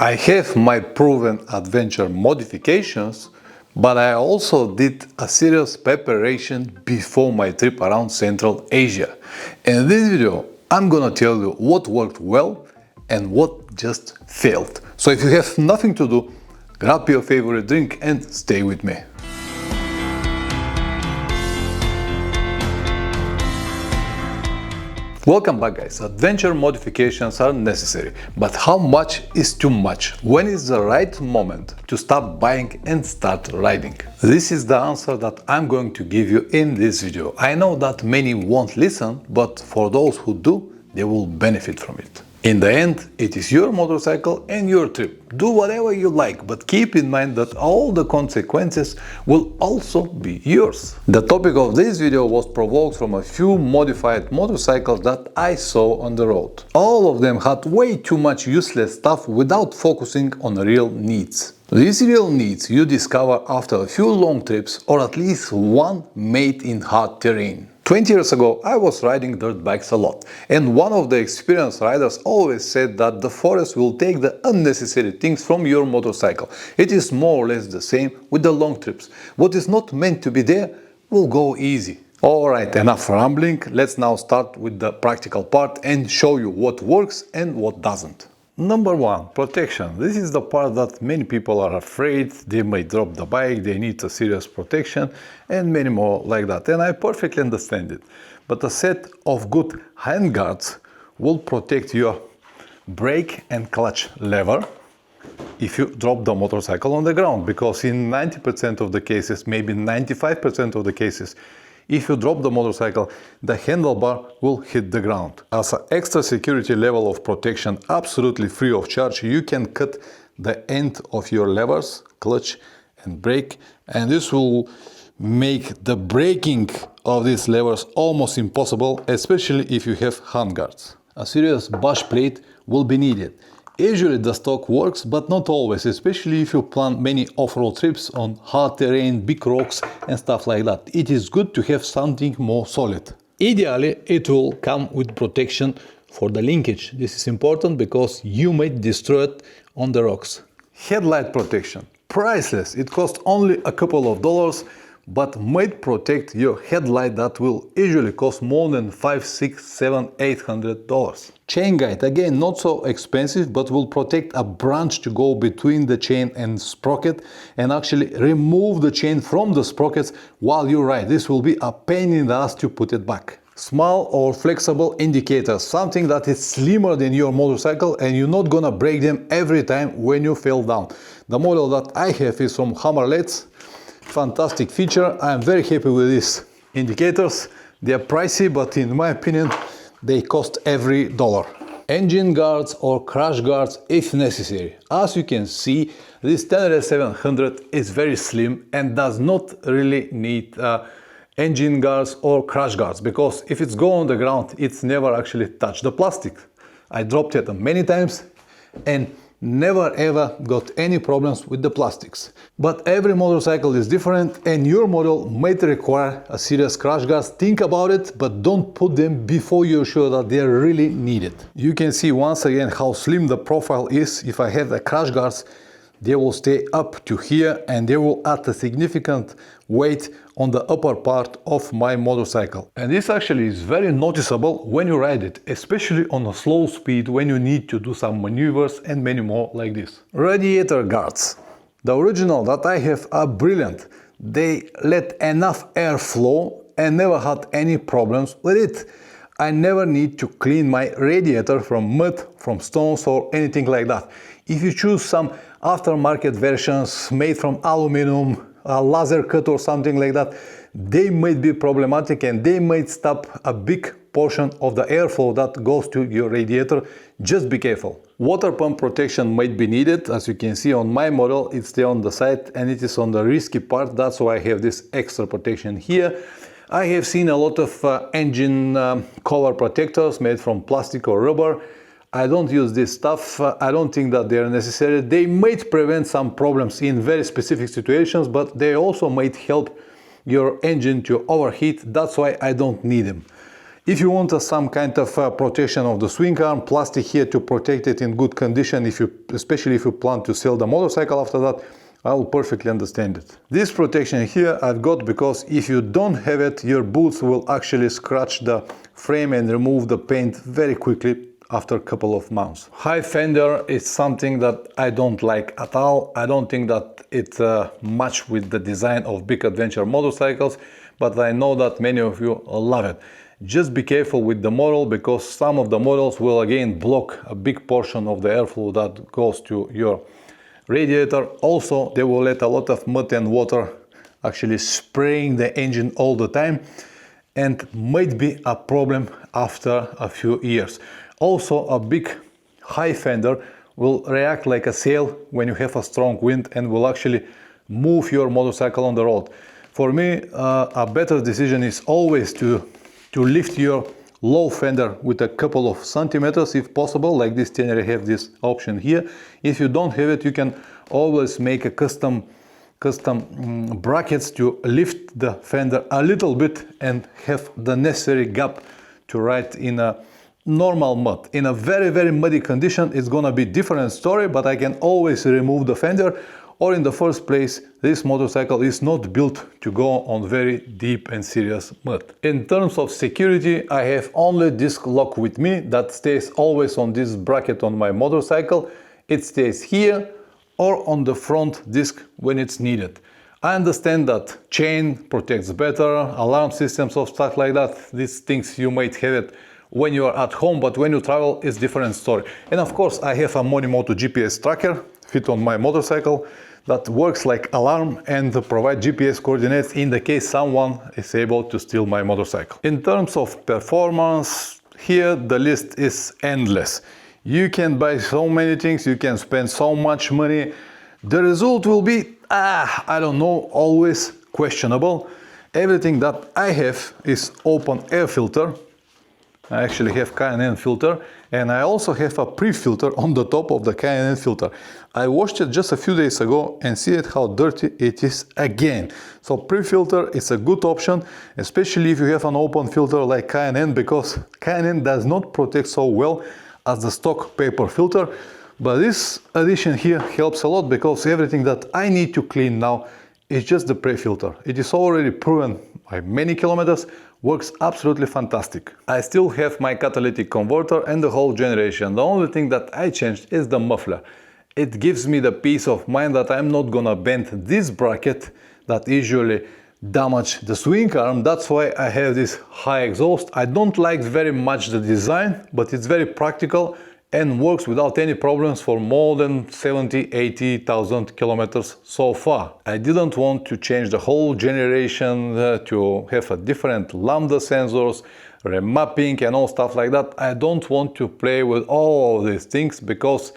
I have my proven adventure modifications, but I also did a serious preparation before my trip around Central Asia. In this video, I'm gonna tell you what worked well and what just failed. So if you have nothing to do, grab your favorite drink and stay with me. Welcome back, guys. Adventure modifications are necessary, but how much is too much? When is the right moment to stop buying and start riding? This is the answer that I'm going to give you in this video. I know that many won't listen, but for those who do, they will benefit from it. In the end, it is your motorcycle and your trip. Do whatever you like, but keep in mind that all the consequences will also be yours. The topic of this video was provoked from a few modified motorcycles that I saw on the road. All of them had way too much useless stuff without focusing on real needs. These real needs you discover after a few long trips, or at least one made in hard terrain. 20 years ago, I was riding dirt bikes a lot, and one of the experienced riders always said that the forest will take the unnecessary things from your motorcycle. It is more or less the same with the long trips. What is not meant to be there will go easy. Alright, enough rambling, let's now start with the practical part and show you what works and what doesn't. Number one, protection. This is the part that many people are afraid they may drop the bike, they need a serious protection, and many more like that. And I perfectly understand it. But a set of good handguards will protect your brake and clutch lever if you drop the motorcycle on the ground. Because in 90% of the cases, maybe 95% of the cases, if you drop the motorcycle, the handlebar will hit the ground. As an extra security level of protection, absolutely free of charge, you can cut the end of your levers, clutch and brake, and this will make the braking of these levers almost impossible, especially if you have handguards. A serious bashplate will be needed. Usually the stock works, but not always, especially if you plan many off-road trips on hard terrain, big rocks and stuff like that. It is good to have something more solid. Ideally, it will come with protection for the linkage. This is important because you might destroy it on the rocks. Headlight protection. Priceless. It costs only a couple of dollars, but might protect your headlight that will usually cost more than $500, $600, $700, $800. Chain guide, again not so expensive, but will protect a branch to go between the chain and sprocket and actually remove the chain from the sprockets while you ride. This will be a pain in the ass to put it back. Small or flexible indicators, something that is slimmer than your motorcycle and you're not gonna break them every time when you fell down. The model that I have is from Hammerlets. Fantastic feature. I'm very happy with these indicators. They are pricey, but in my opinion they cost every dollar. Engine guards or crash guards if necessary. As you can see, this Ténéré 700 is very slim and does not really need engine guards or crash guards, because if it's go on the ground, it's never actually touched the plastic. I dropped it many times and never ever got any problems with the plastics. But every motorcycle is different and your model might require a serious crash guards. Think about it, but don't put them before you're sure that they're really needed. You can see once again how slim the profile is. If I have the crash guards, they will stay up to here and they will add a significant weight on the upper part of my motorcycle. And this actually is very noticeable when you ride it, especially on a slow speed when you need to do some maneuvers and many more like this. Radiator guards. The original that I have are brilliant. They let enough air flow and never had any problems with it. I never need to clean my radiator from mud, from stones or anything like that. If you choose some aftermarket versions made from aluminum, a laser cut or something like that, they might be problematic and they might stop a big portion of the airflow that goes to your radiator. Just be careful. Water pump protection might be needed. As you can see on my model, it's there on the side and it is on the risky part. That's why I have this extra protection here. I have seen a lot of engine cover protectors made from plastic or rubber. I don't use this stuff. I don't think that they are necessary. They might prevent some problems in very specific situations, but they also might help your engine to overheat. That's why I don't need them. If you want some kind of protection of the swing arm, plastic here to protect it in good condition, especially if you plan to sell the motorcycle after that, I'll perfectly understand it. This protection here I've got because if you don't have it, your boots will actually scratch the frame and remove the paint very quickly after a couple of months. High fender is something that I don't like at all. I don't think that it matches with the design of big adventure motorcycles, but I know that many of you love it. Just be careful with the model, because some of the models will again block a big portion of the airflow that goes to your radiator. Also, they will let a lot of mud and water actually spraying the engine all the time, and might be a problem after a few years. Also, a big high fender will react like a sail when you have a strong wind and will actually move your motorcycle on the road. For me, a better decision is always to lift your low fender with a couple of centimeters if possible, like this Ténéré have this option here. If you don't have it, you can always make a custom brackets to lift the fender a little bit and have the necessary gap to ride in a normal mud. In a very, very muddy condition, it's gonna be different story, but I can always remove the fender. Or in the first place, this motorcycle is not built to go on very deep and serious mud. In terms of security, I have only disc lock with me that stays always on this bracket on my motorcycle. It stays here or on the front disc when it's needed. I understand that chain protects better, alarm systems of stuff like that. These things you might have it when you are at home, but when you travel, it's different story. And of course, I have a Monimoto GPS tracker fit on my motorcycle that works like alarm and provide GPS coordinates in the case someone is able to steal my motorcycle. In terms of performance, here the list is endless. You can buy so many things, you can spend so much money. The result will be, I don't know, always questionable. Everything that I have is open air filter. I actually have K&N filter, and I also have a pre-filter on the top of the K&N filter. I washed it just a few days ago and see it how dirty it is again. So pre-filter is a good option, especially if you have an open filter like K&N, because K&N does not protect so well as the stock paper filter. But this addition here helps a lot, because everything that I need to clean now is just the pre-filter. It is already proven by many kilometers, works absolutely fantastic. I still have my catalytic converter and the whole generation. The only thing that I changed is the muffler. It gives me the peace of mind that I'm not gonna bend this bracket that usually damage the swing arm. That's why I have this high exhaust. I don't like very much the design, but it's very practical and works without any problems for more than 70,000–80,000 kilometers so far. I didn't want to change the whole generation to have a different lambda sensors, remapping and all stuff like that. I don't want to play with all of these things, because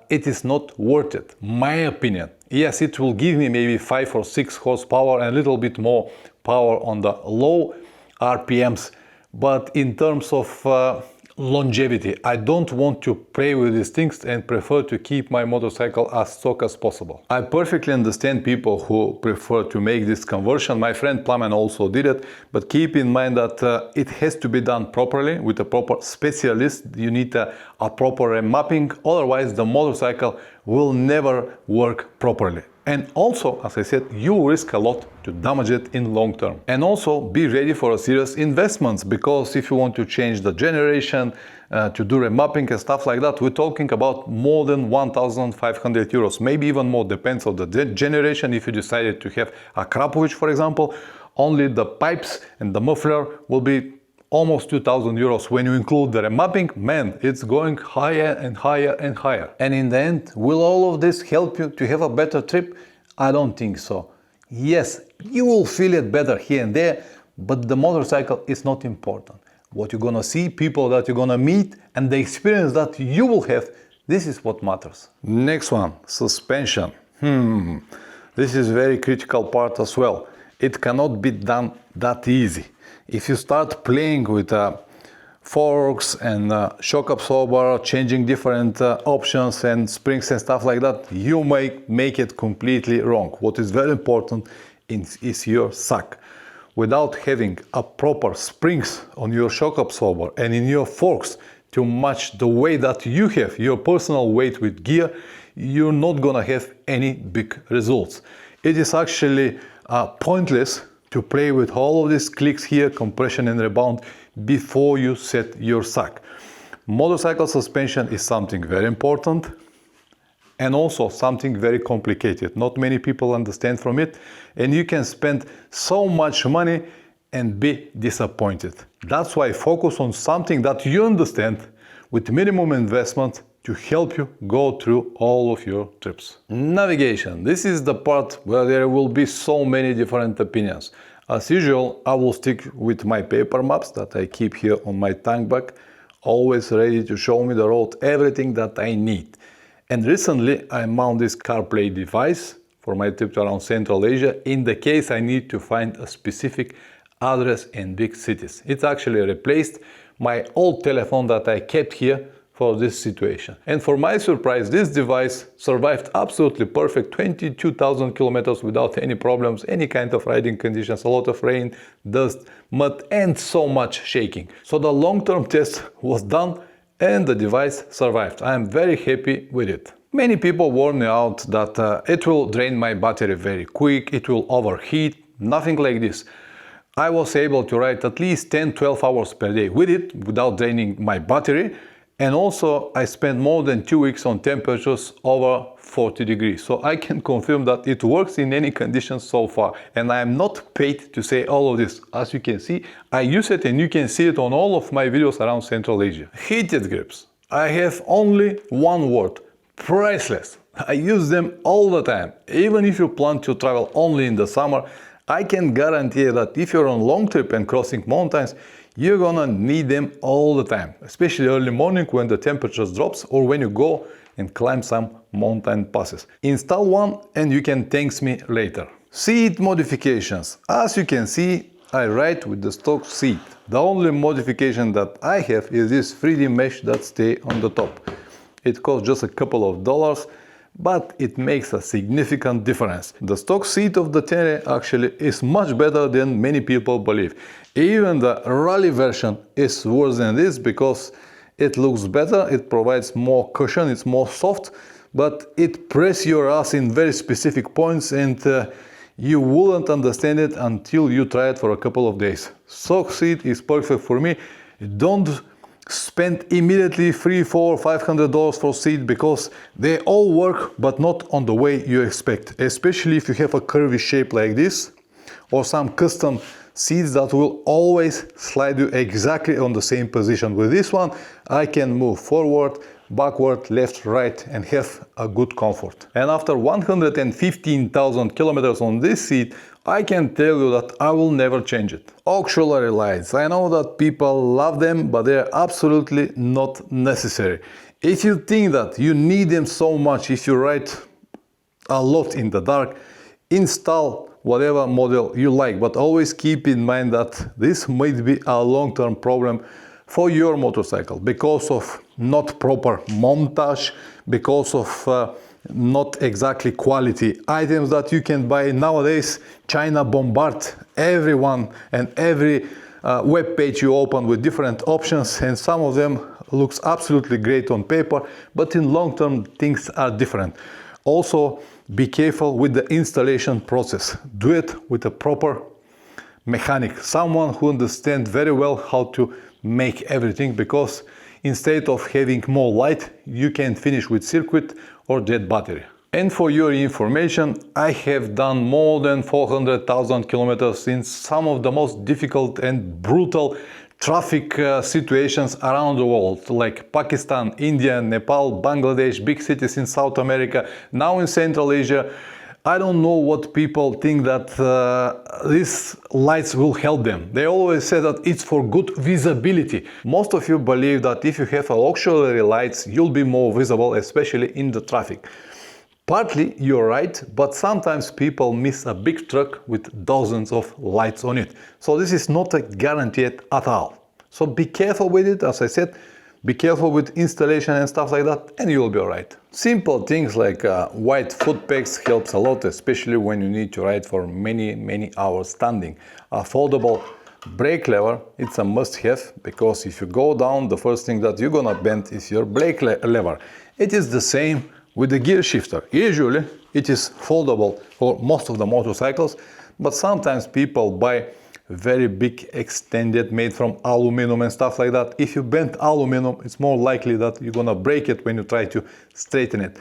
it is not worth it, my opinion. Yes, it will give me maybe 5 or 6 horsepower and a little bit more power on the low RPMs, but in terms of longevity, I don't want to play with these things and prefer to keep my motorcycle as stock as possible. I perfectly understand people who prefer to make this conversion. My friend Plamen also did it, but keep in mind that it has to be done properly with a proper specialist. You need a proper remapping, otherwise the motorcycle will never work properly. And also, as I said, you risk a lot to damage it in long term. And also be ready for a serious investments, because if you want to change the generation, to do remapping and stuff like that, we're talking about more than 1,500 euros, maybe even more, depends on the generation. If you decided to have a Krapovic, for example, only the pipes and the muffler will be almost 2,000 euros. When you include the remapping, man, it's going higher and higher and higher. And in the end, will all of this help you to have a better trip? I don't think so. Yes, you will feel it better here and there, but the motorcycle is not important. What you're gonna see, people that you're gonna meet, and the experience that you will have, this is what matters. Next one, suspension. This is very critical part as well. It cannot be done that easy. If you start playing with forks and shock absorber, changing different options and springs and stuff like that, you might make it completely wrong. What is very important is your suck. without having a proper springs on your shock absorber and in your forks to match the way that you have, your personal weight with gear, you're not gonna have any big results. It is actually pointless to play with all of these clicks here, compression and rebound, before you set your sack. Motorcycle suspension is something very important and also something very complicated. Not many people understand from it, and you can spend so much money and be disappointed. That's why focus on something that you understand with minimum investment to help you go through all of your trips. Navigation. This is the part where there will be so many different opinions. As usual, I will stick with my paper maps that I keep here on my tank bag, always ready to show me the road, everything that I need. And recently I mounted this CarPlay device for my trip around Central Asia in the case I need to find a specific address in big cities. It actually replaced my old telephone that I kept here for this situation. And for my surprise, this device survived absolutely perfect 22,000 kilometers without any problems, any kind of riding conditions, a lot of rain, dust, mud, and so much shaking. So the long-term test was done and the device survived. I am very happy with it. Many people warn me out that it will drain my battery very quick, it will overheat. Nothing like this. I was able to ride at least 10-12 hours per day with it without draining my battery. And also I spent more than 2 weeks on temperatures over 40 degrees. So I can confirm that it works in any conditions so far. And I am not paid to say all of this. As you can see, I use it and you can see it on all of my videos around Central Asia. Heated grips. I have only one word: priceless. I use them all the time. Even if you plan to travel only in the summer, I can guarantee that if you're on long trip and crossing mountains, you're gonna need them all the time, especially early morning when the temperatures drops or when you go and climb some mountain passes. Install one and you can thank me later. Seat modifications. As you can see, I ride with the stock seat. The only modification that I have is this 3D mesh that stays on the top. It costs just a couple of dollars, but it makes a significant difference. The stock seat of the Ténéré actually is much better than many people believe. Even the rally version is worse than this because it looks better, it provides more cushion, it's more soft, but it presses your ass in very specific points and you wouldn't understand it until you try it for a couple of days. Stock seat is perfect for me. Don't spend immediately $300, $400, $500 for seat because they all work but not on the way you expect, especially if you have a curvy shape like this or some custom seats that will always slide you exactly on the same position. With this one I can move forward, backward, left, right and have a good comfort. And after 115,000 kilometers on this seat, I can tell you that I will never change it. Auxiliary lights. I know that people love them, but they are absolutely not necessary. If you think that you need them so much if you ride a lot in the dark, install whatever model you like, but always keep in mind that this might be a long-term problem for your motorcycle because of not proper montage, because of not exactly quality items that you can buy. Nowadays China bombards everyone and every web page you open with different options, and some of them looks absolutely great on paper, but in long term things are different. Also be careful with the installation process. Do it with a proper mechanic, someone who understands very well how to make everything, because instead of having more light you can finish with circuit or dead battery. And for your information, I have done more than 400,000 kilometers in some of the most difficult and brutal traffic situations around the world, like Pakistan, India, Nepal, Bangladesh, big cities in South America, now in Central Asia. I don't know what people think that these lights will help them. They always say that it's for good visibility. Most of you believe that if you have auxiliary lights, you'll be more visible, especially in the traffic. Partly you're right, but sometimes people miss a big truck with dozens of lights on it. So this is not a guarantee at all. So be careful with it. As I said, Be careful with installation and stuff like that, and you'll be alright. Simple things like white foot pegs helps a lot, especially when you need to ride for many hours standing. A foldable brake lever, it's a must-have, because if you go down, the first thing that you're gonna bend is your brake lever. It is the same with the gear shifter. Usually it is foldable for most of the motorcycles, but sometimes people buy very big extended made from aluminum and stuff like that. If you bend aluminum, it's more likely that you're gonna break it when you try to straighten it.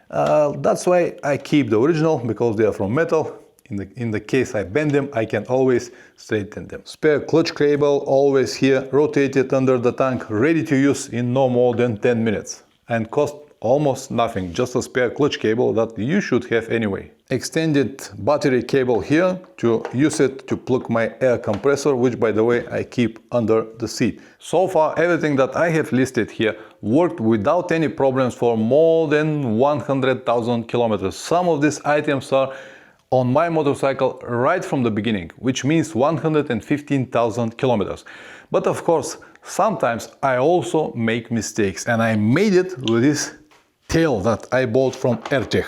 That's why I keep the original, because they are from metal. In the case I bend them, I can always straighten them. Spare clutch cable always here, rotated under the tank, ready to use in no more than 10 minutes, and cost almost nothing, just a spare clutch cable that you should have anyway. Extended battery cable here to use it to plug my air compressor, which by the way I keep under the seat. So far everything that I have listed here worked without any problems for more than 100,000 kilometers. Some of these items are on my motorcycle right from the beginning, which means 115,000 kilometers. But of course, sometimes I also make mistakes, and I made it with this tail that I bought from Ertech.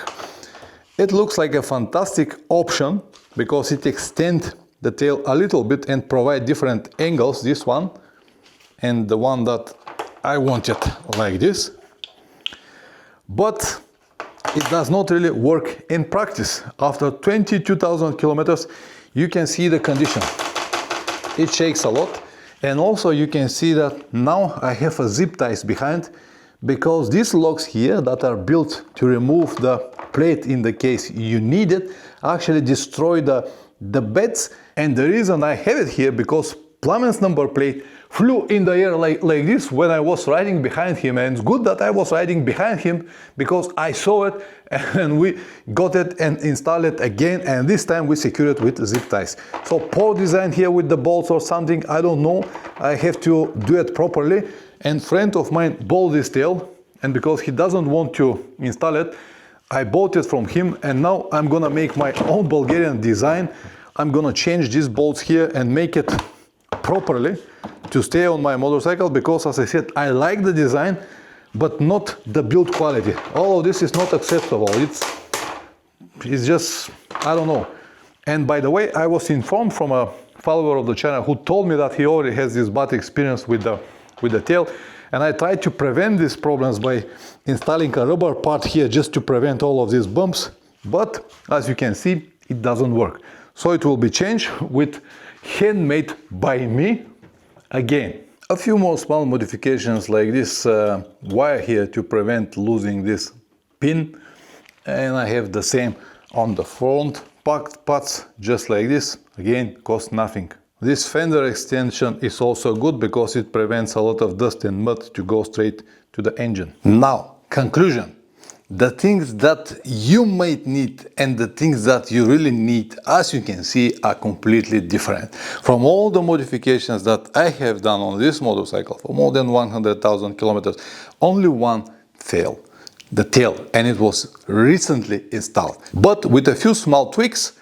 It looks like a fantastic option because it extends the tail a little bit and provide different angles, this one and the one that I wanted like this. But it does not really work in practice. After 22,000 kilometers, you can see the condition. It shakes a lot, and also you can see that now I have a zip ties behind, because these locks here that are built to remove the plate in the case you need it actually destroy the beds. And the reason I have it here, because Plamen's number plate flew in the air like this when I was riding behind him, and it's good that I was riding behind him because I saw it and we got it and installed it again, and this time we secured it with zip ties. So poor design here with the bolts or something, I don't know, I have to do it properly. And friend of mine bought this tail, and because he doesn't want to install it, I bought it from him, and now I'm gonna make my own Bulgarian design. I'm gonna change these bolts here and make it properly to stay on my motorcycle, because as I said, I like the design but not the build quality. All of this is not acceptable. It's just, I don't know. And by the way, I was informed from a follower of the channel who told me that he already has this bad experience with the tail, and I tried to prevent these problems by installing a rubber part here just to prevent all of these bumps, but as you can see, it doesn't work. So it will be changed with handmade by me again. A few more small modifications like this wire here to prevent losing this pin, and I have the same on the front parts, just like this, again, cost nothing. This fender extension is also good because it prevents a lot of dust and mud to go straight to the engine. Now, conclusion. The things that you might need and the things that you really need, as you can see, are completely different. From all the modifications that I have done on this motorcycle for more than 100,000 kilometers, only one failed. The tail, and it was recently installed. But with a few small tweaks,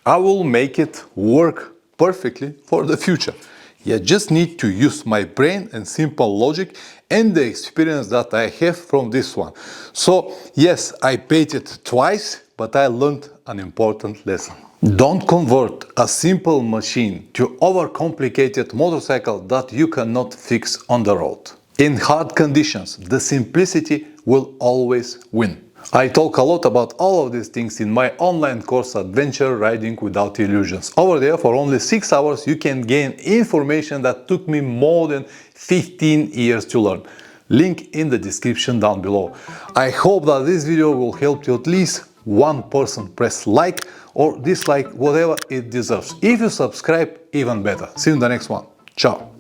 I will make it work perfectly for the future. You just need to use my brain and simple logic and the experience that I have from this one. So yes, I paid it twice, but I learned an important lesson. Don't convert a simple machine to overcomplicated motorcycle that you cannot fix on the road. In hard conditions, the simplicity will always win. I talk a lot about all of these things in my online course Adventure Riding Without Illusions. Over there, for only 6 hours, you can gain information that took me more than 15 years to learn. Link in the description down below. I hope that this video will help you at least one person press like or dislike, whatever it deserves. If you subscribe, even better. See you in the next one. Ciao.